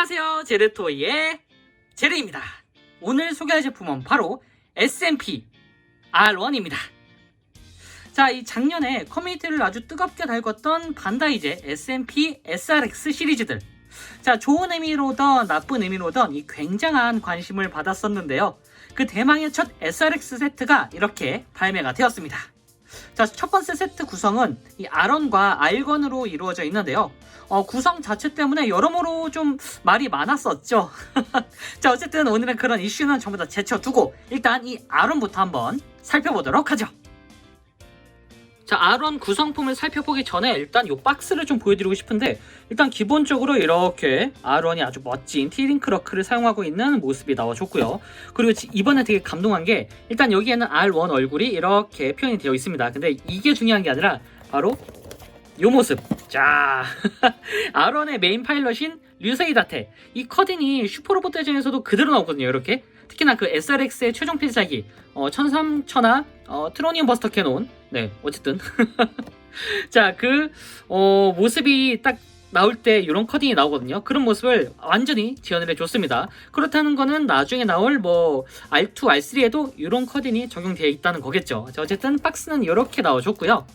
안녕하세요, 제르토이의 제르입니다. 오늘 소개할 제품은 바로 SMP R1입니다. 자, 이 작년에 커뮤니티를 아주 뜨겁게 달궜던 반다이제 SMP SRX 시리즈들. 자, 좋은 의미로든 나쁜 의미로든 이 굉장한 관심을 받았었는데요. 그 대망의 첫 SRX 세트가 이렇게 발매가 되었습니다. 자, 첫 번째 세트 구성은 이 R1과 R1으로 이루어져 있는데요. 구성 자체 때문에 여러모로 좀 말이 많았었죠. 자, 어쨌든 오늘은 그런 이슈는 전부 다 제쳐두고 일단 이 R1부터 한번 살펴보도록 하죠. 자, R1 구성품을 살펴보기 전에 일단 이 박스를 좀 보여드리고 싶은데, 일단 기본적으로 이렇게 R1이 아주 멋진 T-링크 사용하고 있는 모습이 나와줬고요. 그리고 이번에 되게 감동한 게 일단 여기에는 R1 얼굴이 이렇게 표현이 되어 있습니다. 근데 이게 중요한 게 아니라 바로 이 모습. 자, R1의 메인 파일럿인 류세이다테, 이 커딘이 슈퍼로봇 대전에서도 그대로 나오거든요. 이렇게 특히나 그 SRX의 최종 필살기 13,000화 트로니움 버스터 캐논. 네, 어쨌든 자, 그 모습이 딱 나올 때 이런 커딩이 나오거든요. 그런 모습을 완전히 지원을 해줬습니다. 그렇다는 거는 나중에 나올 뭐 R2, R3에도 이런 커딩이 적용되어 있다는 거겠죠. 자, 어쨌든 박스는 이렇게 나와줬고요.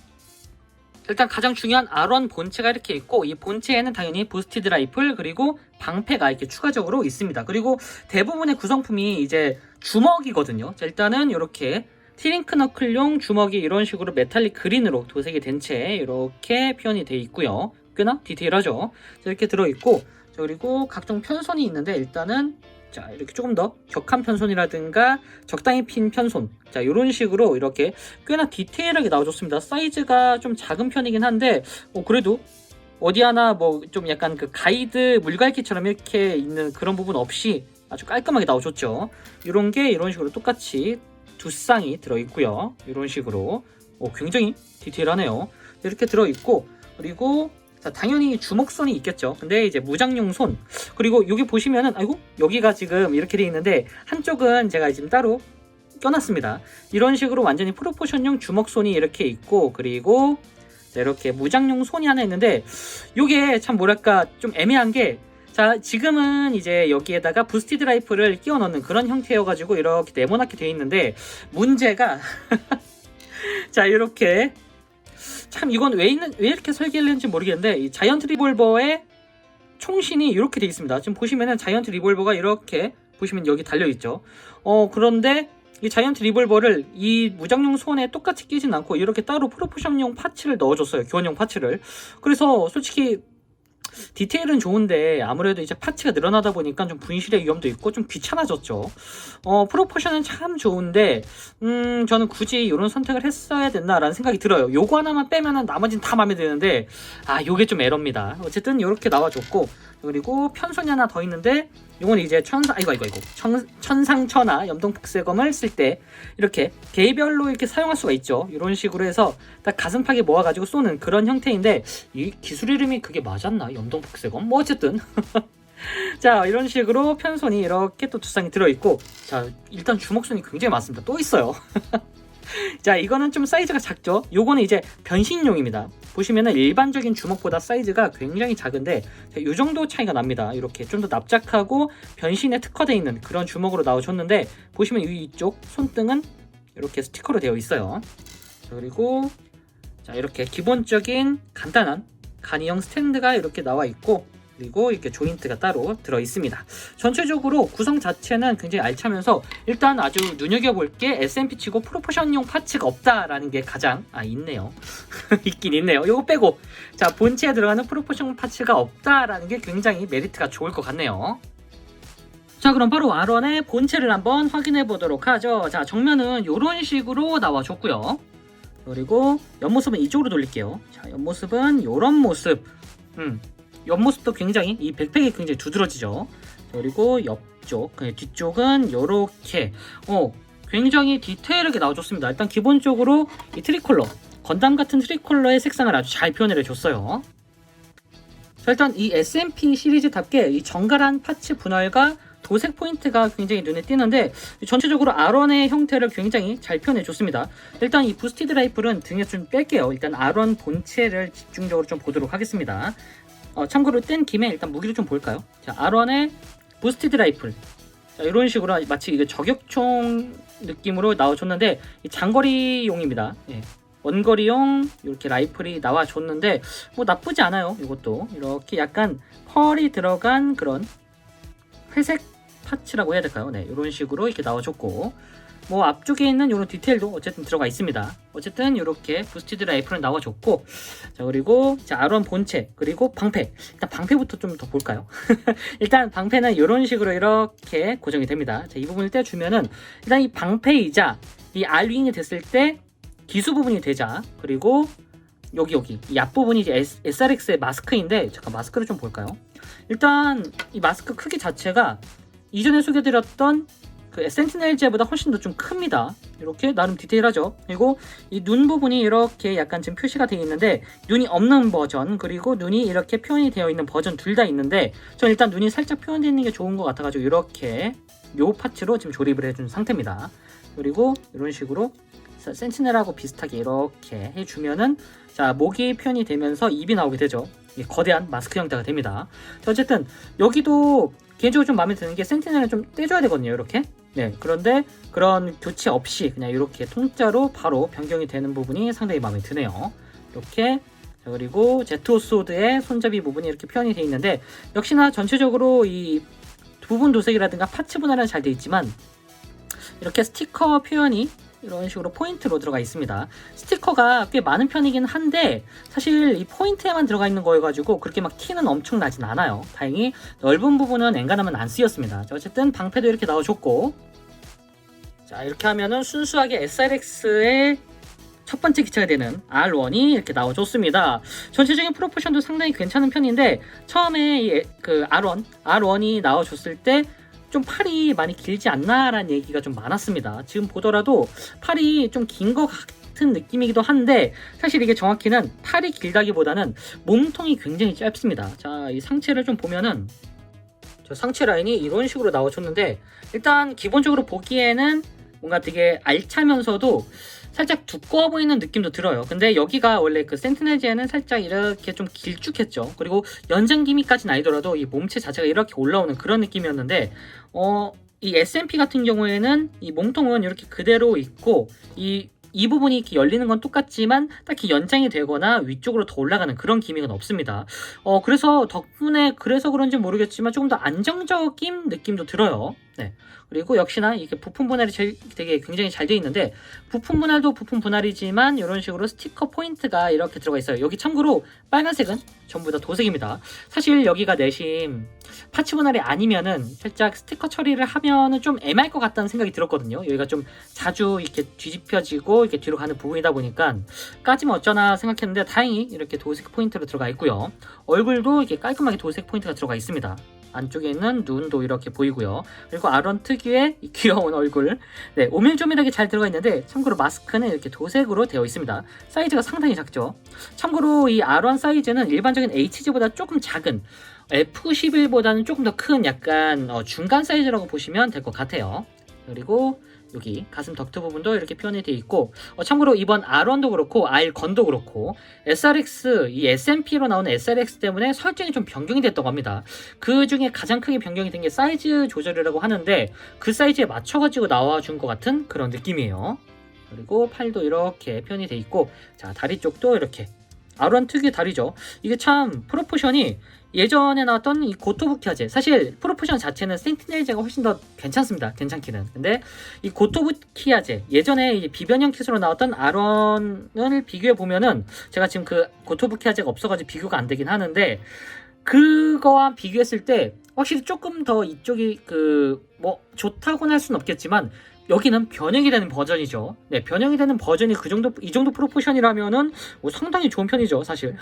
일단 가장 중요한 R1 본체가 이렇게 있고, 이 본체에는 당연히 부스티드 라이플 그리고 방패가 이렇게 추가적으로 있습니다. 그리고 대부분의 구성품이 이제 주먹이거든요. 자, 일단은 이렇게 T-링크 너클용 주먹이 이런 식으로 메탈릭 그린으로 도색이 된 채 이렇게 표현이 되어 있고요. 꽤나 디테일하죠. 자, 이렇게 들어있고, 자, 그리고 각종 편선이 있는데 일단은 자, 이렇게 조금 더 격한 편손이라든가 적당히 핀 편손, 자, 이런 식으로 이렇게 꽤나 디테일하게 나와줬습니다. 사이즈가 좀 작은 편이긴 한데 그래도 어디 하나 뭐 좀 약간 그 가이드 물갈기처럼 이렇게 있는 그런 부분 없이 아주 깔끔하게 나와줬죠. 이런 게 이런 식으로 똑같이 두 쌍이 들어있고요. 이런 식으로 굉장히 디테일하네요. 이렇게 들어있고, 그리고 자, 당연히 주먹선이 있겠죠. 근데 이제 무장용 손, 그리고 여기 보시면은 아이고, 여기가 지금 이렇게 돼 있는데 한쪽은 제가 지금 따로 껴놨습니다. 이런 식으로 완전히 프로포션용 주먹손이 이렇게 있고, 그리고 자, 이렇게 무장용 손이 하나 있는데 이게 참 뭐랄까 좀 애매한 게, 자, 지금은 이제 여기에다가 부스티드 라이플을 끼워 넣는 그런 형태여가지고 이렇게 네모나게 돼 있는데, 문제가 자, 이렇게 참 이건 왜 이렇게 설계를 했는지 모르겠는데, 이 자이언트 리볼버의 총신이 이렇게 돼 있습니다. 지금 보시면은 자이언트 리볼버가 이렇게 보시면 여기 달려 있죠. 그런데 이 자이언트 리볼버를 이 무장용 손에 똑같이 끼진 않고 이렇게 따로 프로포션용 파츠를 넣어줬어요. 교환용 파츠를. 그래서 솔직히 디테일은 좋은데 아무래도 이제 파츠가 늘어나다 보니까 좀 분실의 위험도 있고 좀 귀찮아졌죠. 프로포션은 참 좋은데 저는 굳이 이런 선택을 했어야 됐나라는 생각이 들어요. 요거 하나만 빼면은 나머지는 다 마음에 드는데 요게 좀 에러입니다. 어쨌든 이렇게 나와줬고, 그리고 편손이 하나 더 있는데 요건 이제 천상천하 염동폭세검을 쓸 때 이렇게 개별로 이렇게 사용할 수가 있죠. 이런 식으로 해서 딱 가슴팍에 모아가지고 쏘는 그런 형태인데, 이 기술 이름이 그게 맞았나? 염동폭세검? 뭐 어쨌든 자, 이런 식으로 편손이 이렇게 또 두 쌍이 들어있고, 자, 일단 주먹손이 굉장히 많습니다. 또 있어요. 자, 이거는 좀 사이즈가 작죠. 요거는 이제 변신용입니다. 보시면은 일반적인 주먹보다 사이즈가 굉장히 작은데, 자, 요 정도 차이가 납니다. 이렇게 좀 더 납작하고 변신에 특화되어 있는 그런 주먹으로 나오셨는데, 보시면 이쪽 손등은 이렇게 스티커로 되어 있어요. 자, 그리고 자, 이렇게 기본적인 간단한 간이형 스탠드가 이렇게 나와 있고, 그리고 이렇게 조인트가 따로 들어 있습니다. 전체적으로 구성 자체는 굉장히 알차면서 일단 아주 눈여겨볼 게 SMP 치고 프로포션용 파츠가 없다라는 게 가장 있네요. 있긴 있네요. 이거 빼고 자, 본체에 들어가는 프로포션 파츠가 없다라는 게 굉장히 메리트가 좋을 것 같네요. 자, 그럼 바로 R1의 본체를 한번 확인해 보도록 하죠. 자, 정면은 이런 식으로 나와줬고요. 그리고 옆모습은 이쪽으로 돌릴게요. 자, 옆모습은 이런 모습. 옆모습도 굉장히 이 백팩이 굉장히 두드러지죠. 그리고 옆쪽, 뒤쪽은 이렇게 굉장히 디테일하게 나와줬습니다. 일단 기본적으로 이 트리콜러, 건담 같은 트리콜러의 색상을 아주 잘 표현을 해줬어요. 자, 일단 이 SMP 시리즈답게 이 정갈한 파츠 분할과 도색 포인트가 굉장히 눈에 띄는데, 전체적으로 R1의 형태를 굉장히 잘 표현해줬습니다. 일단 이 부스티드 라이플은 등에 좀 뺄게요. 일단 R1 본체를 집중적으로 좀 보도록 하겠습니다. 참고로 뗀 김에 일단 무기를 좀 볼까요? 자, R1의 부스티드 라이플. 자, 이런 식으로 마치 이게 저격총 느낌으로 나와줬는데 장거리용입니다. 예. 원거리용 이렇게 라이플이 나와줬는데 뭐 나쁘지 않아요. 이것도 이렇게 약간 펄이 들어간 그런 회색 파츠라고 해야 될까요? 네, 이런 식으로 이렇게 나와줬고 뭐 앞쪽에 있는 이런 디테일도 어쨌든 들어가 있습니다. 어쨌든 이렇게 부스티드 라이플은 나와줬고 자 그리고 자 R1 본체 그리고 방패 일단 방패부터 좀 더 볼까요? 일단 방패는 이런 식으로 이렇게 고정이 됩니다. 자, 이 부분을 떼주면은 일단 이 방패이자 이 R윙이 됐을 때 기수 부분이 되자 그리고 여기 이 앞부분이 이제 SRX의 마스크인데 잠깐 마스크를 좀 볼까요? 일단 이 마스크 크기 자체가 이전에 소개드렸던 그 센티넬즈보다 훨씬 더 좀 큽니다. 이렇게 나름 디테일하죠. 그리고 이 눈 부분이 이렇게 약간 지금 표시가 되어 있는데 눈이 없는 버전 그리고 눈이 이렇게 표현이 되어 있는 버전 둘 다 있는데 전 일단 눈이 살짝 표현되어 있는 게 좋은 것 같아가지고 이렇게 요 파츠로 지금 조립을 해준 상태입니다. 그리고 이런 식으로 센티넬하고 비슷하게 이렇게 해주면은 자 목이 표현이 되면서 입이 나오게 되죠. 거대한 마스크 형태가 됩니다. 자, 어쨌든 여기도 개인적으로 좀 마음에 드는 게 센티넬을 좀 떼줘야 되거든요. 이렇게 네 그런데 그런 교체 없이 그냥 이렇게 통짜로 바로 변경이 되는 부분이 상당히 마음에 드네요. 이렇게 자, 그리고 제트오소드의 손잡이 부분이 이렇게 표현이 되어 있는데 역시나 전체적으로 이 부분 도색이라든가 파츠 분할은 잘 되어 있지만 이렇게 스티커 표현이 이런 식으로 포인트로 들어가 있습니다. 스티커가 꽤 많은 편이긴 한데 사실 이 포인트에만 들어가 있는 거여가지고 그렇게 막 티는 엄청 나진 않아요. 다행히 넓은 부분은 엔간하면 안 쓰였습니다. 자, 어쨌든 방패도 이렇게 나와줬고 자 이렇게 하면은 순수하게 SRX의 첫 번째 기체가 되는 R1이 이렇게 나와줬습니다. 전체적인 프로포션도 상당히 괜찮은 편인데 처음에 그 R1이 나와줬을 때 좀 팔이 많이 길지 않나라는 얘기가 좀 많았습니다. 지금 보더라도 팔이 좀 긴 것 같은 느낌이기도 한데 사실 이게 정확히는 팔이 길다기보다는 몸통이 굉장히 짧습니다. 자, 이 상체를 좀 보면은 저 상체 라인이 이런 식으로 나와줬는데 일단 기본적으로 보기에는 뭔가 되게 알차면서도 살짝 두꺼워 보이는 느낌도 들어요. 근데 여기가 원래 그 센티넬즈에는 살짝 이렇게 좀 길쭉했죠. 그리고 연장 기미까지는 아니더라도 이 몸체 자체가 이렇게 올라오는 그런 느낌이었는데 이 SMP 같은 경우에는 이 몸통은 이렇게 그대로 있고 이 부분이 이렇게 열리는 건 똑같지만 딱히 연장이 되거나 위쪽으로 더 올라가는 그런 기믹은 없습니다. 그래서 덕분에 그래서 그런지 모르겠지만 조금 더 안정적인 느낌도 들어요. 네. 그리고 역시나 이게 부품 분할이 되게 굉장히 잘 되어 있는데 부품 분할도 부품 분할이지만 이런 식으로 스티커 포인트가 이렇게 들어가 있어요. 여기 참고로 빨간색은 전부 다 도색입니다. 사실 여기가 내심 파츠 분할이 아니면은 살짝 스티커 처리를 하면은 좀 애매할 것 같다는 생각이 들었거든요. 여기가 좀 자주 이렇게 뒤집혀지고 이렇게 뒤로 가는 부분이다 보니까 까지면 어쩌나 생각했는데 다행히 이렇게 도색 포인트로 들어가 있고요. 얼굴도 이렇게 깔끔하게 도색 포인트가 들어가 있습니다. 안쪽에 있는 눈도 이렇게 보이고요. 그리고 R1 특유의 귀여운 얼굴 네, 오밀조밀하게 잘 들어가 있는데 참고로 마스크는 이렇게 도색으로 되어 있습니다. 사이즈가 상당히 작죠. 참고로 이 R1 사이즈는 일반적인 HG보다 조금 작은 F11보다는 조금 더 큰 약간 중간 사이즈라고 보시면 될 것 같아요. 그리고 여기 가슴 덕트 부분도 이렇게 표현이 되어 있고 참고로 이번 R1도 그렇고 R건도 그렇고 SRX 이 SMP로 나오는 SRX 때문에 설정이 좀 변경이 됐다고 합니다. 그 중에 가장 크게 변경이 된 게 사이즈 조절이라고 하는데 그 사이즈에 맞춰가지고 나와준 것 같은 그런 느낌이에요. 그리고 팔도 이렇게 표현이 되어 있고 자 다리 쪽도 이렇게 R1 특유의 다리죠. 이게 참 프로포션이 예전에 나왔던 이 고토부키아제 사실 프로포션 자체는 센티넬제가 훨씬 더 괜찮습니다. 괜찮기는. 근데 이 고토부키아제 예전에 이제 비변형 킷으로 나왔던 R1을 비교해 보면은 제가 지금 그 고토부키아제가 없어가지고 비교가 안 되긴 하는데 그거와 비교했을 때 확실히 조금 더 이쪽이 뭐 좋다고는 할 수는 없겠지만 여기는 변형이 되는 버전이죠. 네, 변형이 되는 버전이 이 정도 프로포션이라면은 뭐 상당히 좋은 편이죠, 사실.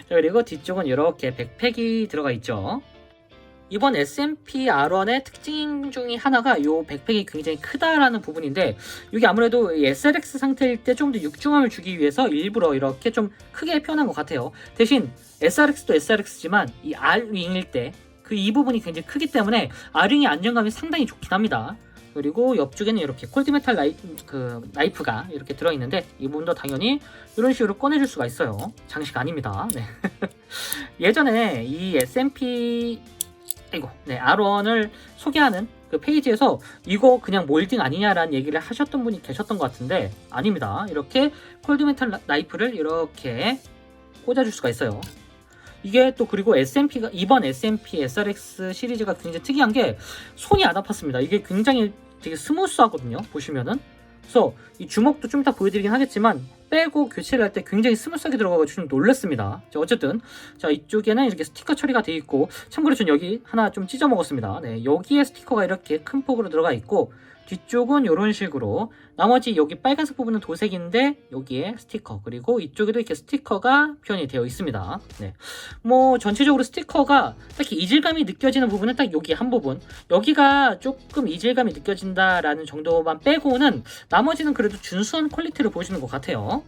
자, 그리고 뒤쪽은 이렇게 백팩이 들어가 있죠. 이번 SMP R1의 특징 중에 하나가 이 백팩이 굉장히 크다라는 부분인데 이게 아무래도 SRX 상태일 때 좀 더 육중함을 주기 위해서 일부러 이렇게 좀 크게 표현한 것 같아요. 대신 SRX도 SRX지만 이 R윙일 때 이 부분이 굉장히 크기 때문에 R윙의 안정감이 상당히 좋긴 합니다. 그리고 옆쪽에는 이렇게 콜드메탈 나이프가 이렇게 들어있는데 이 부분도 당연히 이런 식으로 꺼내줄 수가 있어요. 장식 아닙니다. 네. 예전에 이 SMP R1을 소개하는 그 페이지에서 이거 그냥 몰딩 아니냐라는 얘기를 하셨던 분이 계셨던 것 같은데 아닙니다. 이렇게 콜드메탈 나이프를 이렇게 꽂아줄 수가 있어요. 이게 또 그리고 SMP가 이번 SMP SRX 시리즈가 굉장히 특이한 게 손이 안 아팠습니다. 이게 굉장히 되게 스무스하거든요. 보시면은. 그래서 이 주먹도 좀 이따 보여드리긴 하겠지만 빼고 교체를 할 때 굉장히 스무스하게 들어가가지고 좀 놀랐습니다. 자, 어쨌든 자 이쪽에는 이렇게 스티커 처리가 되어 있고 참고로 전 여기 하나 좀 찢어 먹었습니다. 네, 여기에 스티커가 이렇게 큰 폭으로 들어가 있고 뒤쪽은 이런 식으로 나머지 여기 빨간색 부분은 도색인데 여기에 스티커 그리고 이쪽에도 이렇게 스티커가 표현이 되어 있습니다. 네. 뭐 전체적으로 스티커가 딱히 이질감이 느껴지는 부분은 딱 여기 한 부분 여기가 조금 이질감이 느껴진다라는 정도만 빼고는 나머지는 그래도 준수한 퀄리티를 보여주는 것 같아요.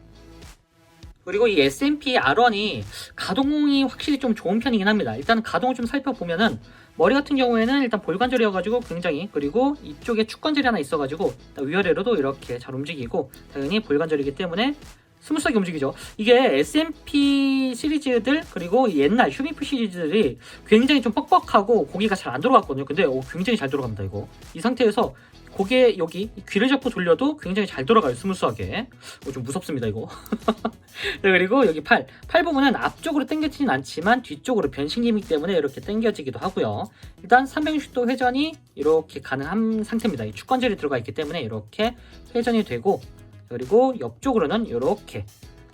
그리고 이 SMP R1이 가동이 확실히 좀 좋은 편이긴 합니다. 일단 가동을 좀 살펴보면은 머리 같은 경우에는 일단 볼관절이어가지고 굉장히 그리고 이쪽에 축관절이 하나 있어가지고 위아래로도 이렇게 잘 움직이고 당연히 볼관절이기 때문에 스무스하게 움직이죠. 이게 SMP 시리즈들 그리고 옛날 휴미프 시리즈들이 굉장히 좀 뻑뻑하고 고기가 잘 안 들어갔거든요. 근데 굉장히 잘 들어갑니다. 이거 이 상태에서 고개 여기 귀를 잡고 돌려도 굉장히 잘 돌아가요. 스무스하게. 좀 무섭습니다 이거. 네, 그리고 여기 팔 부분은 앞쪽으로 당겨지진 않지만 뒤쪽으로 변신 기믹 때문에 이렇게 당겨지기도 하고요. 일단 360도 회전이 이렇게 가능한 상태입니다. 이 축관절이 들어가 있기 때문에 이렇게 회전이 되고 그리고 옆쪽으로는 이렇게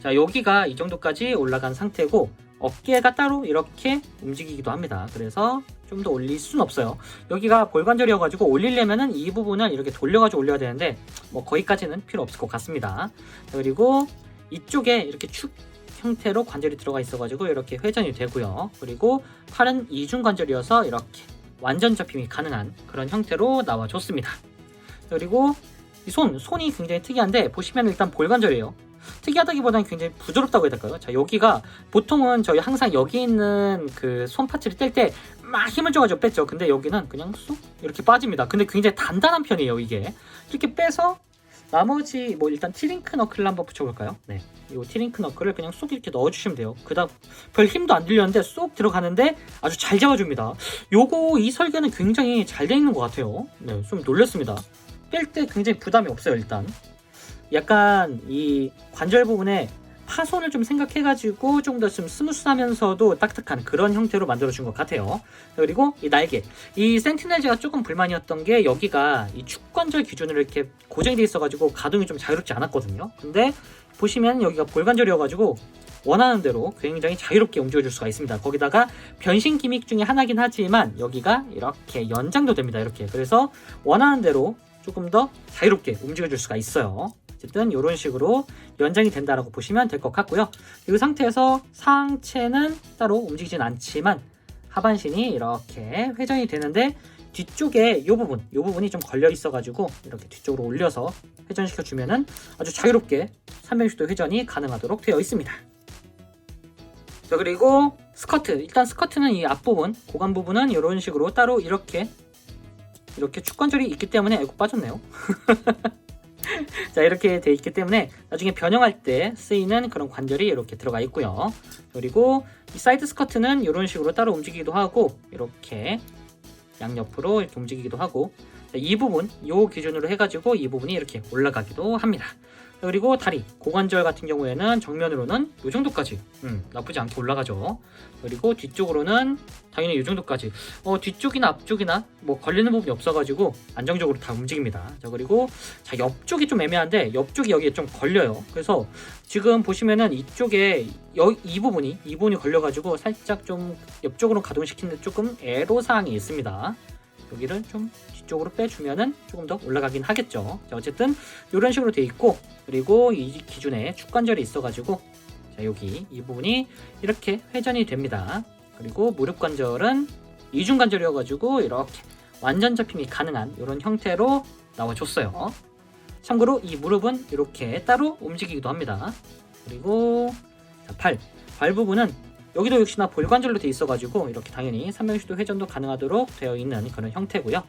자 여기가 이 정도까지 올라간 상태고 어깨가 따로 이렇게 움직이기도 합니다. 그래서 좀 더 올릴 수는 없어요. 여기가 볼관절이어가지고 올리려면은 이 부분을 이렇게 돌려가지고 올려야 되는데 뭐 거기까지는 필요 없을 것 같습니다. 그리고 이쪽에 이렇게 축 형태로 관절이 들어가 있어가지고 이렇게 회전이 되고요. 그리고 팔은 이중 관절이어서 이렇게 완전 접힘이 가능한 그런 형태로 나와줬습니다. 그리고 이 손이 굉장히 특이한데 보시면 일단 볼관절이에요. 특이하다기보다는 굉장히 부드럽다고 해야 될까요? 자 여기가 보통은 저희 항상 여기 있는 그 손 파츠를 뗄 때 막 힘을 줘가지고 뺐죠. 근데 여기는 그냥 쑥 이렇게 빠집니다. 근데 굉장히 단단한 편이에요. 이게 이렇게 빼서 나머지 뭐 일단 티링크 너클을 한번 붙여볼까요? 네, 이 티링크 너클을 그냥 쏙 이렇게 넣어주시면 돼요. 그다음 별 힘도 안 들렸는데 쏙 들어가는데 아주 잘 잡아줍니다. 요거 이 설계는 굉장히 잘 돼 있는 것 같아요. 네, 좀 놀랐습니다. 뺄 때 굉장히 부담이 없어요. 일단 약간 이 관절 부분에 파손을 좀 생각해가지고 좀 더 좀 스무스하면서도 딱딱한 그런 형태로 만들어준 것 같아요. 그리고 이 날개, 이 센티넬즈가 조금 불만이었던 게 여기가 이 축관절 기준으로 이렇게 고정이 돼 있어가지고 가동이 좀 자유롭지 않았거든요. 근데 보시면 여기가 볼관절이어가지고 원하는 대로 굉장히 자유롭게 움직여줄 수가 있습니다. 거기다가 변신 기믹 중에 하나긴 하지만 여기가 이렇게 연장도 됩니다. 이렇게 그래서 원하는 대로 조금 더 자유롭게 움직여줄 수가 있어요. 어쨌든 이런 식으로 연장이 된다라고 보시면 될 것 같고요. 이 상태에서 상체는 따로 움직이진 않지만 하반신이 이렇게 회전이 되는데 뒤쪽에 이 부분이 좀 걸려 있어가지고 이렇게 뒤쪽으로 올려서 회전시켜 주면은 아주 자유롭게 360도 회전이 가능하도록 되어 있습니다. 자 그리고 스커트, 일단 스커트는 이 앞부분, 고관 부분은 이런 식으로 따로 이렇게 축관절이 있기 때문에 아이고 빠졌네요. 자 이렇게 돼 있기 때문에 나중에 변형할 때 쓰이는 그런 관절이 이렇게 들어가 있고요. 그리고 이 사이드 스커트는 이런 식으로 따로 움직이기도 하고 이렇게 양옆으로 이렇게 움직이기도 하고 이 부분, 요 기준으로 해가지고 이 부분이 이렇게 올라가기도 합니다. 그리고 다리, 고관절 같은 경우에는 정면으로는 이 정도까지 나쁘지 않게 올라가죠. 그리고 뒤쪽으로는 당연히 이 정도까지 뒤쪽이나 앞쪽이나 뭐 걸리는 부분이 없어가지고 안정적으로 다 움직입니다. 자 그리고 자 옆쪽이 좀 애매한데 옆쪽이 여기에 좀 걸려요. 그래서 지금 보시면은 이쪽에 이 부분이 걸려가지고 살짝 좀 옆쪽으로 가동시키는데 조금 애로사항이 있습니다. 여기를 좀 뒤쪽으로 빼주면은 조금 더 올라가긴 하겠죠. 자, 어쨌든 이런 식으로 돼 있고 그리고 이 기준에 축관절이 있어가지고 자 여기 이 부분이 이렇게 회전이 됩니다. 그리고 무릎 관절은 이중 관절이어가지고 이렇게 완전 접힘이 가능한 이런 형태로 나와줬어요. 참고로 이 무릎은 이렇게 따로 움직이기도 합니다. 그리고 자, 발 부분은 여기도 역시나 볼관절로 되어 있어가지고 이렇게 당연히 360도 회전도 가능하도록 되어 있는 그런 형태고요.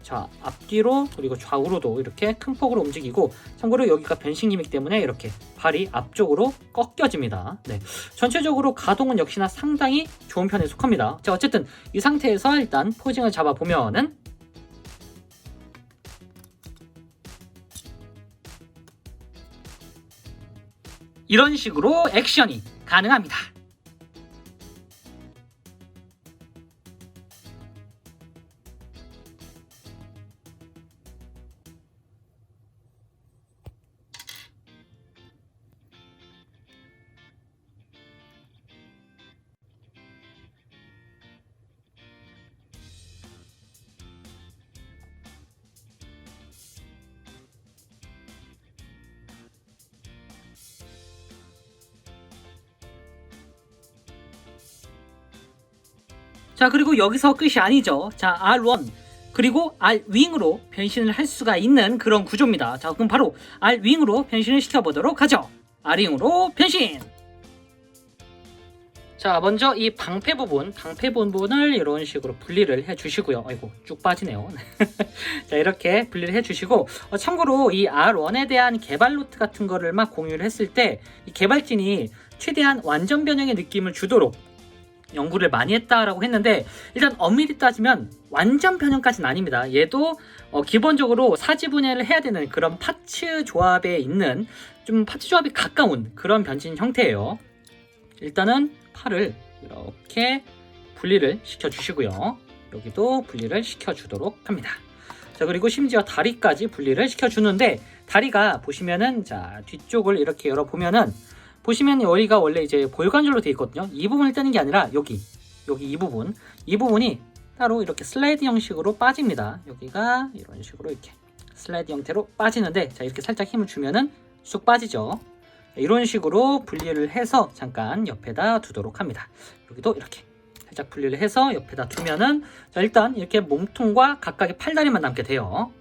자, 앞뒤로 그리고 좌우로도 이렇게 큰 폭으로 움직이고, 참고로 여기가 변신 기믹 때문에 이렇게 발이 앞쪽으로 꺾여집니다. 네, 전체적으로 가동은 역시나 상당히 좋은 편에 속합니다. 자, 어쨌든 이 상태에서 일단 포징을 잡아보면은 이런 식으로 액션이 가능합니다. 자, 그리고 여기서 끝이 아니죠. 자, R1 그리고 R윙으로 변신을 할 수가 있는 그런 구조입니다. 자, 그럼 바로 R윙으로 변신을 시켜보도록 하죠. R윙으로 변신! 자, 먼저 이 방패 부분을 이런 식으로 분리를 해주시고요. 아이고, 쭉 빠지네요. 자, 이렇게 분리를 해주시고, 참고로 이 R1에 대한 개발 노트 같은 거를 막 공유를 했을 때 이 개발진이 최대한 완전 변형의 느낌을 주도록 연구를 많이 했다라고 했는데, 일단 엄밀히 따지면 완전 변형까지는 아닙니다. 얘도 기본적으로 사지분해를 해야 되는 그런 파츠 조합에 있는 좀 파츠 조합이 가까운 그런 변신 형태예요. 일단은 팔을 이렇게 분리를 시켜주시고요. 여기도 분리를 시켜주도록 합니다. 자, 그리고 심지어 다리까지 분리를 시켜주는데, 다리가 보시면은, 자, 뒤쪽을 이렇게 열어보면은 보시면 여기가 원래 이제 볼관절로 되어 있거든요. 이 부분을 떼는 게 아니라 여기 이 부분이 따로 이렇게 슬라이드 형식으로 빠집니다. 여기가 이런 식으로 이렇게 슬라이드 형태로 빠지는데, 자, 이렇게 살짝 힘을 주면은 쑥 빠지죠. 이런 식으로 분리를 해서 잠깐 옆에다 두도록 합니다. 여기도 이렇게 살짝 분리를 해서 옆에다 두면은, 자, 일단 이렇게 몸통과 각각의 팔다리만 남게 돼요.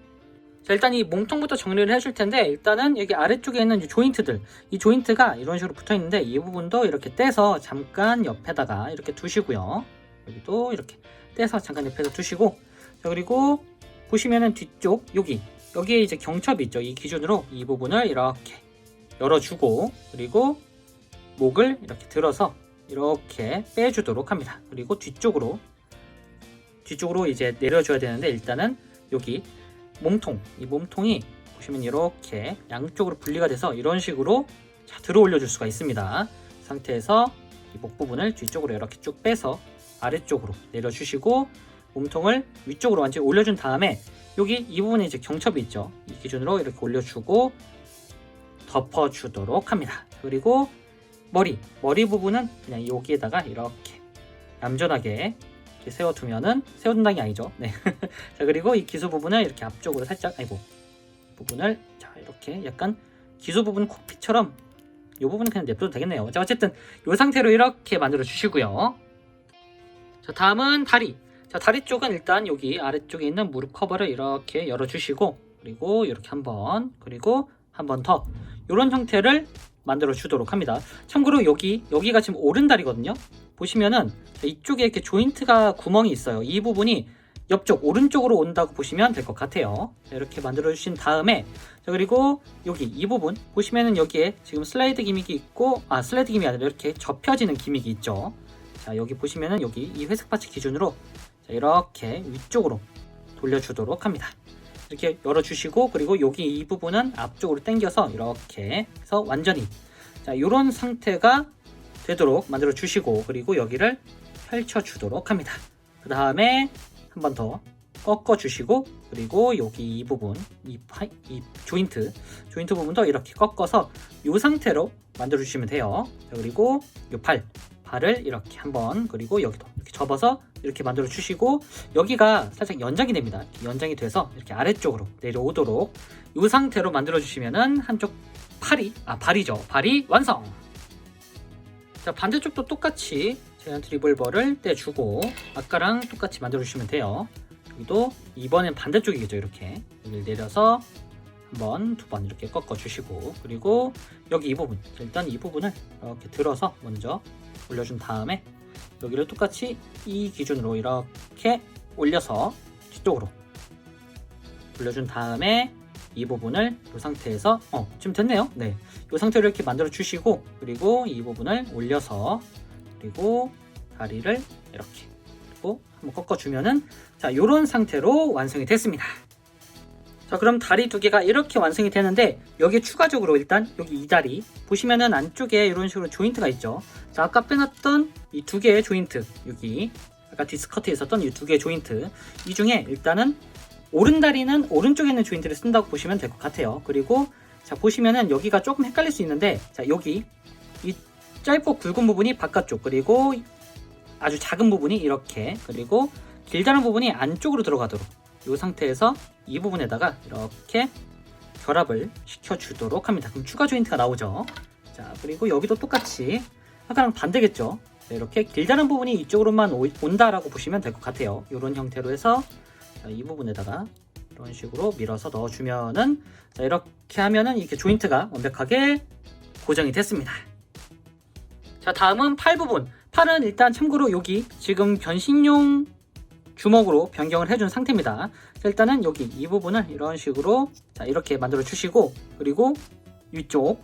자, 일단 이 몸통부터 정리를 해줄 텐데, 일단은 여기 아래쪽에 있는 이 조인트들, 이 조인트가 이런 식으로 붙어 있는데, 이 부분도 이렇게 떼서 잠깐 옆에다가 이렇게 두시고요. 여기도 이렇게 떼서 잠깐 옆에다 두시고, 자, 그리고 보시면은 뒤쪽 여기에 이제 경첩이 있죠. 이 기준으로 이 부분을 이렇게 열어주고, 그리고 목을 이렇게 들어서 이렇게 빼주도록 합니다. 그리고 뒤쪽으로 이제 내려줘야 되는데, 일단은 여기 이 몸통이 보시면 이렇게 양쪽으로 분리가 돼서 이런 식으로 들어 올려줄 수가 있습니다. 이 상태에서 이 목 부분을 뒤쪽으로 이렇게 쭉 빼서 아래쪽으로 내려주시고, 몸통을 위쪽으로 완전히 올려준 다음에 여기 이 부분에 이제 경첩이 있죠. 이 기준으로 이렇게 올려주고 덮어주도록 합니다. 그리고 머리 부분은 그냥 여기에다가 이렇게 얌전하게 이렇게 세워둔다는 게 아니죠. 네. 자, 그리고 이 기수 부분을 이렇게 앞쪽으로 살짝, 부분을, 자, 이렇게 약간 기수 부분 콕핏처럼 이 부분은 그냥 냅둬도 되겠네요. 자, 어쨌든 이 상태로 이렇게 만들어 주시고요. 자, 다음은 다리. 자, 다리 쪽은 일단 여기 아래쪽에 있는 무릎 커버를 이렇게 열어주시고, 그리고 이렇게 그리고 한 번 더 이런 형태를 만들어 주도록 합니다. 참고로 여기가 지금 오른다리거든요. 보시면은 이쪽에 이렇게 조인트가 구멍이 있어요. 이 부분이 옆쪽 오른쪽으로 온다고 보시면 될 것 같아요. 자, 이렇게 만들어 주신 다음에, 자, 그리고 이 부분 보시면은 여기에 지금 슬라이드 기믹이 있고, 슬라이드 기믹이 아니라 이렇게 접혀지는 기믹이 있죠. 자, 여기 보시면은 여기 이 회색 파츠 기준으로, 자, 이렇게 위쪽으로 돌려주도록 합니다. 이렇게 열어주시고, 그리고 여기 이 부분은 앞쪽으로 당겨서 이렇게 해서 완전히, 자, 이런 상태가 되도록 만들어 주시고, 그리고 여기를 펼쳐 주도록 합니다. 그 다음에 한 번 더 꺾어 주시고, 그리고 여기 이 부분, 이 조인트 부분도 이렇게 꺾어서 이 상태로 만들어 주시면 돼요. 자, 그리고 이 발을 이렇게 한번, 그리고 여기도 이렇게 접어서 이렇게 만들어 주시고, 여기가 살짝 연장이 됩니다. 연장이 돼서 이렇게 아래쪽으로 내려오도록 이 상태로 만들어 주시면은 한쪽 발이 완성. 자, 반대쪽도 똑같이 제이언트 리볼버를 떼주고 아까랑 똑같이 만들어 주시면 돼요. 여기도 이번엔 반대쪽이겠죠. 이렇게 여기를 내려서 한 번, 두 번 이렇게 꺾어 주시고, 그리고 여기 이 부분, 일단 이 부분을 이렇게 들어서 먼저 올려준 다음에 여기를 똑같이 이 기준으로 이렇게 올려서 뒤쪽으로 돌려준 다음에 이 부분을 이 상태에서 지금 됐네요. 네, 이 상태로 이렇게 만들어 주시고, 그리고 이 부분을 올려서, 그리고 다리를 이렇게, 그리고 한번 꺾어 주면은 자, 요런 상태로 완성이 됐습니다. 자, 그럼 다리 두 개가 이렇게 완성이 되는데, 여기 추가적으로 일단 여기 이 다리 보시면은 안쪽에 이런 식으로 조인트가 있죠. 자, 아까 빼놨던 이 두 개의 조인트, 여기 아까 디스커트에 있었던 이 두 개의 조인트, 이 중에 일단은 오른다리는 오른쪽에 있는 조인트를 쓴다고 보시면 될 것 같아요. 그리고 자, 보시면은 여기가 조금 헷갈릴 수 있는데, 자, 여기 이 짧고 굵은 부분이 바깥쪽, 그리고 아주 작은 부분이 이렇게, 그리고 길다란 부분이 안쪽으로 들어가도록 이 상태에서 이 부분에다가 이렇게 결합을 시켜주도록 합니다. 그럼 추가 조인트가 나오죠. 자, 그리고 여기도 똑같이 아까랑 반대겠죠. 네, 이렇게 길다란 부분이 이쪽으로만 온다라고 보시면 될 것 같아요. 이런 형태로 해서 자, 이 부분에다가 이런 식으로 밀어서 넣어주면은, 자, 이렇게 하면은 이렇게 조인트가 완벽하게 고정이 됐습니다. 자, 다음은 팔 부분. 팔은 일단 참고로 여기 지금 변신용 주먹으로 변경을 해준 상태입니다. 자, 일단은 여기 이 부분을 이런 식으로 자, 이렇게 만들어 주시고, 그리고 위쪽,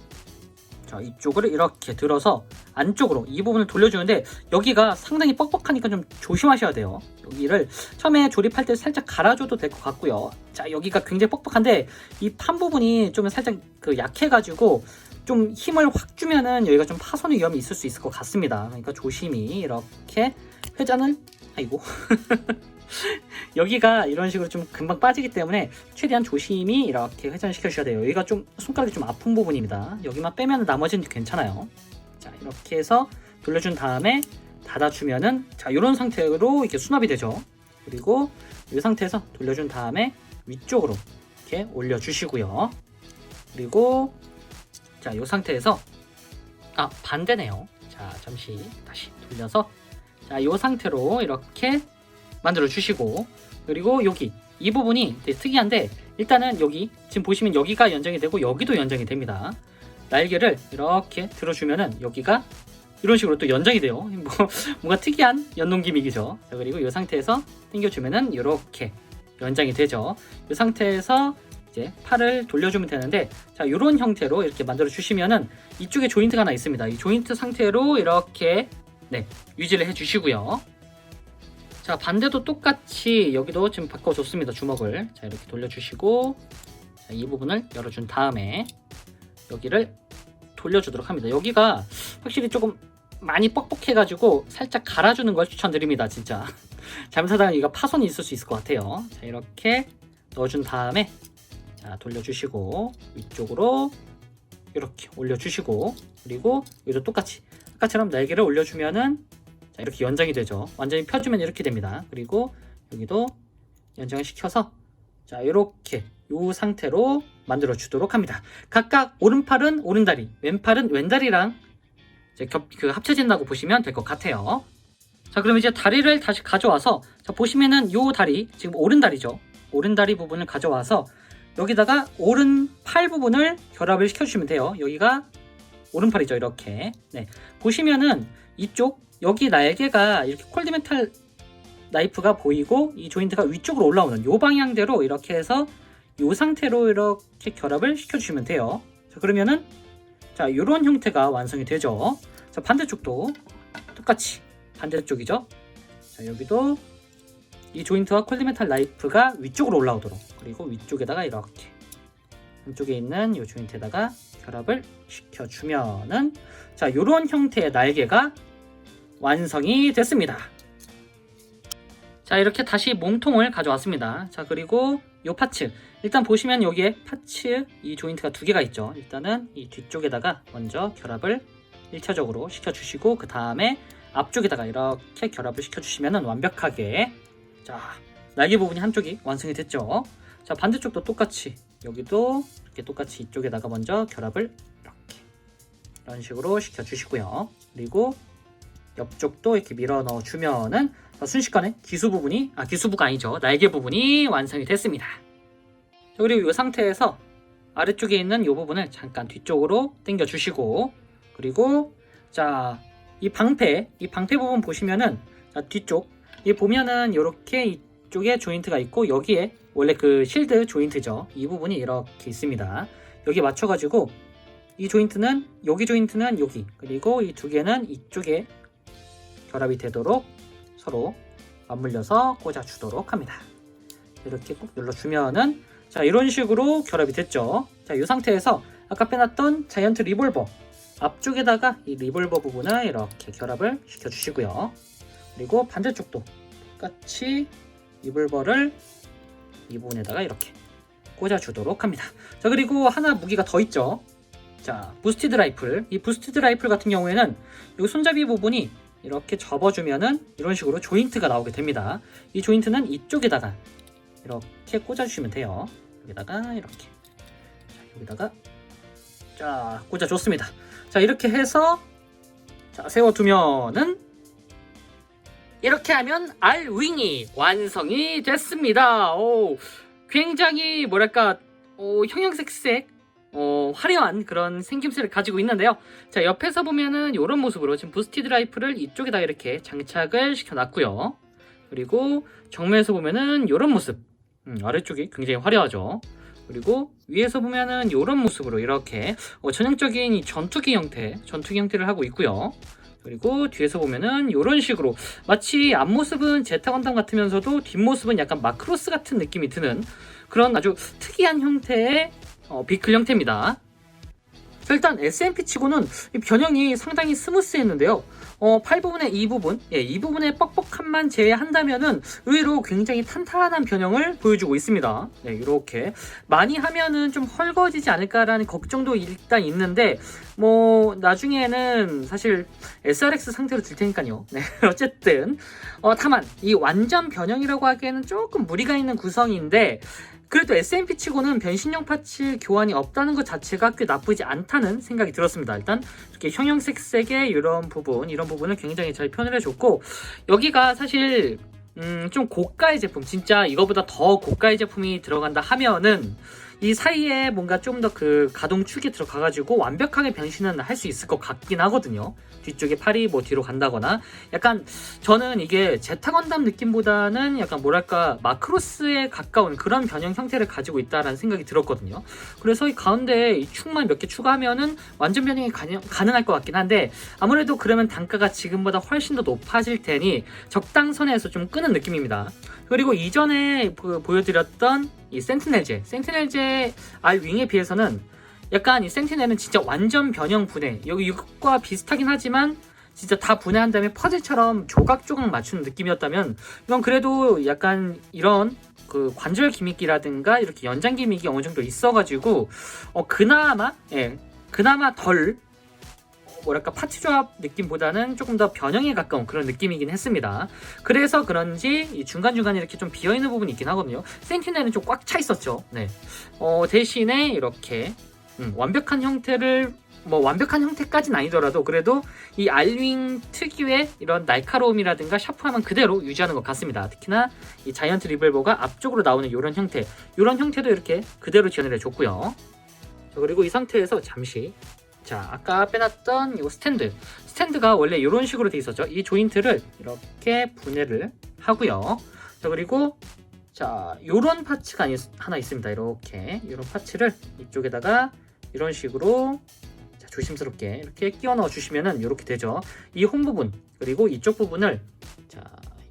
자, 이쪽을 이렇게 들어서 안쪽으로 이 부분을 돌려주는데, 여기가 상당히 뻑뻑하니까 좀 조심하셔야 돼요. 여기를 처음에 조립할 때 살짝 갈아줘도 될 것 같고요. 자, 여기가 굉장히 뻑뻑한데 이 판 부분이 좀 살짝 약해가지고 좀 힘을 확 주면은 여기가 좀 파손의 위험이 있을 수 있을 것 같습니다. 그러니까 조심히 이렇게 회전을, 아이고 여기가 이런 식으로 좀 금방 빠지기 때문에 최대한 조심히 이렇게 회전시켜 주셔야 돼요. 여기가 좀 손가락이 좀 아픈 부분입니다. 여기만 빼면 나머지는 괜찮아요. 자, 이렇게 해서 돌려준 다음에 닫아주면은 자, 이런 상태로 이렇게 수납이 되죠. 그리고 이 상태에서 돌려준 다음에 위쪽으로 이렇게 올려주시고요. 그리고 자, 이 상태에서 반대네요. 자, 잠시 다시 돌려서 자, 이 상태로 이렇게 만들어 주시고, 그리고 여기 이 부분이 되게 특이한데, 일단은 여기 지금 보시면 여기가 연장이 되고 여기도 연장이 됩니다. 날개를 이렇게 들어주면은 여기가 이런 식으로 또 연장이 돼요. 뭔가 특이한 연동 기믹이죠. 자, 그리고 이 상태에서 당겨주면은 이렇게 연장이 되죠. 이 상태에서 이제 팔을 돌려주면 되는데, 자, 이런 형태로 이렇게 만들어 주시면은 이쪽에 조인트가 하나 있습니다. 이 조인트 상태로 이렇게 유지를 해 주시고요. 자, 반대도 똑같이 여기도 지금 바꿔줬습니다. 주먹을 자, 이렇게 돌려주시고, 자, 이 부분을 열어준 다음에 여기를 돌려주도록 합니다. 여기가 확실히 조금 많이 뻑뻑해가지고 살짝 갈아주는 걸 추천드립니다. 진짜 잘못하다가 이거 파손이 있을 수 있을 것 같아요. 자, 이렇게 넣어준 다음에 자, 돌려주시고 위쪽으로 이렇게 올려주시고, 그리고 여기도 똑같이 아까처럼 날개를 올려주면은 자, 이렇게 연장이 되죠. 완전히 펴주면 이렇게 됩니다. 그리고 여기도 연장을 시켜서 자, 이렇게 이 상태로 만들어 주도록 합니다. 각각 오른팔은 오른다리, 왼팔은 왼다리랑 이제 합쳐진다고 보시면 될 것 같아요. 자, 그럼 이제 다리를 다시 가져와서 자, 보시면은 이 다리 지금 오른다리죠. 오른다리 부분을 가져와서 여기다가 오른팔 부분을 결합을 시켜주시면 돼요. 여기가 오른팔이죠. 이렇게 보시면은 이쪽 여기 날개가 이렇게 콜드메탈 나이프가 보이고 이 조인트가 위쪽으로 올라오는 이 방향대로 이렇게 해서 이 상태로 이렇게 결합을 시켜주시면 돼요. 자, 그러면은 자, 이런 형태가 완성이 되죠. 자, 반대쪽도 똑같이 반대쪽이죠. 자, 여기도 이 조인트와 콜드메탈 나이프가 위쪽으로 올라오도록, 그리고 위쪽에다가 이렇게 안쪽에 있는 이 조인트에다가 결합을 시켜주면은 자, 이런 형태의 날개가 완성이 됐습니다. 자, 이렇게 다시 몸통을 가져왔습니다. 자, 그리고 이 파츠 일단 보시면 여기에 파츠 이 조인트가 두 개가 있죠. 일단은 이 뒤쪽에다가 먼저 결합을 1차적으로 시켜주시고, 그 다음에 앞쪽에다가 이렇게 결합을 시켜주시면 완벽하게 자, 날개 부분이 한쪽이 완성이 됐죠. 자, 반대쪽도 똑같이 여기도 이렇게 똑같이 이쪽에다가 먼저 결합을 이렇게 이런 식으로 시켜주시고요. 그리고 옆쪽도 이렇게 밀어 넣어 주면은 순식간에 기수부가 아니죠. 날개 부분이 완성이 됐습니다. 자, 그리고 이 상태에서 아래쪽에 있는 이 부분을 잠깐 뒤쪽으로 당겨 주시고, 그리고 자, 이 방패 부분 보시면은 자, 뒤쪽 이 보면은 이렇게 이쪽에 조인트가 있고 여기에 원래 그 실드 조인트죠. 이 부분이 이렇게 있습니다. 여기 맞춰가지고 이 조인트는 여기 조인트는 여기 그리고 이 두 개는 이쪽에 결합이 되도록 서로 맞물려서 꽂아주도록 합니다. 이렇게 꾹 눌러주면은 자 이런 식으로 결합이 됐죠. 자 이 상태에서 아까 빼놨던 자이언트 리볼버 앞쪽에다가 이 리볼버 부분을 이렇게 결합을 시켜주시고요. 그리고 반대쪽도 똑같이 리볼버를 이 부분에다가 이렇게 꽂아주도록 합니다. 자 그리고 하나 무기가 더 있죠. 자 부스티드 라이플. 이 부스티드 라이플 같은 경우에는 이 손잡이 부분이 이렇게 접어주면은 이런 식으로 조인트가 나오게 됩니다. 이 조인트는 이쪽에다가 이렇게 꽂아주시면 돼요. 여기다가 이렇게 자, 여기다가 쫙 꽂아줬습니다. 자 이렇게 해서 자 세워두면은 이렇게 하면 R윙이 완성이 됐습니다. 오, 굉장히 뭐랄까 형형색색 화려한 그런 생김새를 가지고 있는데요. 자 옆에서 보면은 이런 모습으로 지금 부스티드 라이플을 이쪽에다 이렇게 장착을 시켜놨고요. 그리고 정면에서 보면은 이런 모습 아래쪽이 굉장히 화려하죠. 그리고 위에서 보면은 이런 모습으로 이렇게 전형적인 이 전투기 형태를 하고 있고요. 그리고 뒤에서 보면은 이런 식으로 마치 앞모습은 제타 건담 같으면서도 뒷모습은 약간 마크로스 같은 느낌이 드는 그런 아주 특이한 형태의 비클 형태입니다. 자, 일단 SMP 치고는 이 변형이 상당히 스무스했는데요. 팔 부분의 이 부분, 이 부분의 뻑뻑함만 제외한다면은 의외로 굉장히 탄탄한 변형을 보여주고 있습니다. 네, 이렇게 많이 하면은 좀 헐거워지지 않을까라는 걱정도 일단 있는데, 뭐 나중에는 사실 SRX 상태로 들 테니까요. 네, 어쨌든 다만 이 완전 변형이라고 하기에는 조금 무리가 있는 구성인데. 그래도 SMP 치고는 변신용 파츠 교환이 없다는 것 자체가 꽤 나쁘지 않다는 생각이 들었습니다. 일단 이렇게 형형색색의 이런 부분을 굉장히 잘 표현을 해줬고 여기가 사실 좀 고가의 제품 진짜 이거보다 더 고가의 제품이 들어간다 하면은 이 사이에 뭔가 좀 더 그 가동축이 들어가가지고 완벽하게 변신은 할 수 있을 것 같긴 하거든요. 뒤쪽에 팔이 뭐 뒤로 간다거나 약간 저는 이게 제타 건담 느낌보다는 약간 뭐랄까 마크로스에 가까운 그런 변형 형태를 가지고 있다라는 생각이 들었거든요. 그래서 이 가운데 이 축만 몇 개 추가하면은 완전 변형이 가능할 것 같긴 한데 아무래도 그러면 단가가 지금보다 훨씬 더 높아질 테니 적당선에서 좀 끄는 느낌입니다. 그리고 이전에 보여드렸던 이 센티넬제 R윙에 비해서는 약간 이 센티넬은 진짜 완전 변형 분해 여기 이것과 비슷하긴 하지만 진짜 다 분해한 다음에 퍼즐처럼 조각조각 맞추는 느낌이었다면 이건 그래도 약간 이런 그 관절 기믹이라든가 이렇게 연장 기믹이 어느 정도 있어가지고 그나마 덜 뭐랄까 파츠 조합 느낌보다는 조금 더 변형에 가까운 그런 느낌이긴 했습니다. 그래서 그런지 이 중간중간에 이렇게 좀 비어있는 부분이 있긴 하거든요. 센티넬은 좀 꽉 차 있었죠. 네. 대신에 이렇게 완벽한 형태를 완벽한 형태까지는 아니더라도 그래도 이 R윙 특유의 이런 날카로움이라든가 샤프함은 그대로 유지하는 것 같습니다. 특히나 이 자이언트 리볼버가 앞쪽으로 나오는 이런 형태도 이렇게 그대로 지원을 해줬고요. 그리고 이 상태에서 잠시 자 아까 빼놨던 이 스탠드가 원래 이런 식으로 돼 있었죠. 이 조인트를 이렇게 분해를 하고요. 자 그리고 자 요런 파츠가 하나 있습니다. 이렇게 이런 파츠를 이쪽에다가 이런 식으로 자, 조심스럽게 이렇게 끼워 넣어 주시면은 이렇게 되죠. 이 홈 부분 그리고 이쪽 부분을 자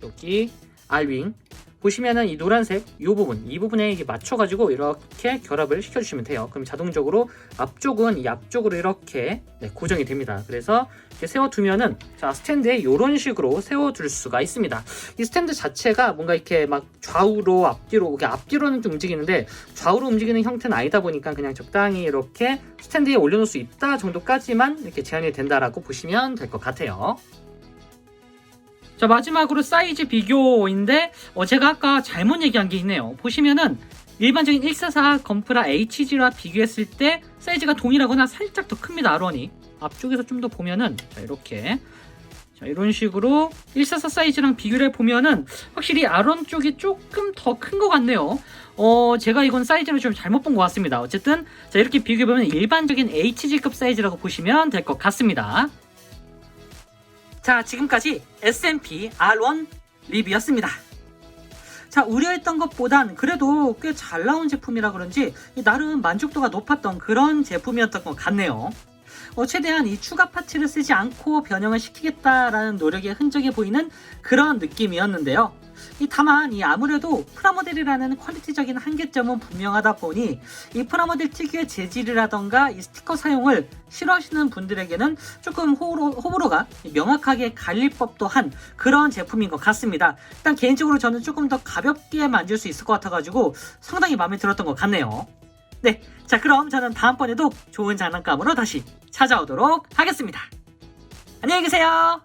여기 R윙 보시면은 이 노란색 이 부분에 이게 맞춰가지고 이렇게 결합을 시켜주시면 돼요. 그럼 자동적으로 앞쪽은 이 앞쪽으로 이렇게 고정이 됩니다. 그래서 이렇게 세워두면은 자 스탠드에 이런 식으로 세워둘 수가 있습니다. 이 스탠드 자체가 뭔가 이렇게 막 좌우로 앞뒤로는 좀 움직이는데 좌우로 움직이는 형태는 아니다 보니까 그냥 적당히 이렇게 스탠드에 올려놓을 수 있다 정도까지만 이렇게 제한이 된다라고 보시면 될 것 같아요. 자 마지막으로 사이즈 비교인데 제가 아까 잘못 얘기한 게 있네요. 보시면은 일반적인 144 건프라 HG와 비교했을 때 사이즈가 동일하거나 살짝 더 큽니다. R1이 앞쪽에서 좀 더 보면은 자 이렇게 자 이런 식으로 144 사이즈랑 비교를 해보면은 확실히 R1 쪽이 조금 더 큰 것 같네요. 제가 이건 사이즈를 좀 잘못 본 것 같습니다. 어쨌든 자 이렇게 비교해보면 일반적인 HG급 사이즈라고 보시면 될 것 같습니다. 자 지금까지 SMP R1 리뷰였습니다. 자, 우려했던 것보단 그래도 꽤 잘 나온 제품이라 그런지 나름 만족도가 높았던 그런 제품이었던 것 같네요. 최대한 이 추가 파츠를 쓰지 않고 변형을 시키겠다라는 노력의 흔적이 보이는 그런 느낌이었는데요. 다만 아무래도 프라모델이라는 퀄리티적인 한계점은 분명하다 보니 이 프라모델 특유의 재질이라던가 이 스티커 사용을 싫어하시는 분들에게는 조금 호불호가 명확하게 갈릴 법도 한 그런 제품인 것 같습니다. 일단 개인적으로 저는 조금 더 가볍게 만질 수 있을 것 같아가지고 상당히 마음에 들었던 것 같네요. 네, 자 그럼 저는 다음번에도 좋은 장난감으로 다시 찾아오도록 하겠습니다. 안녕히 계세요.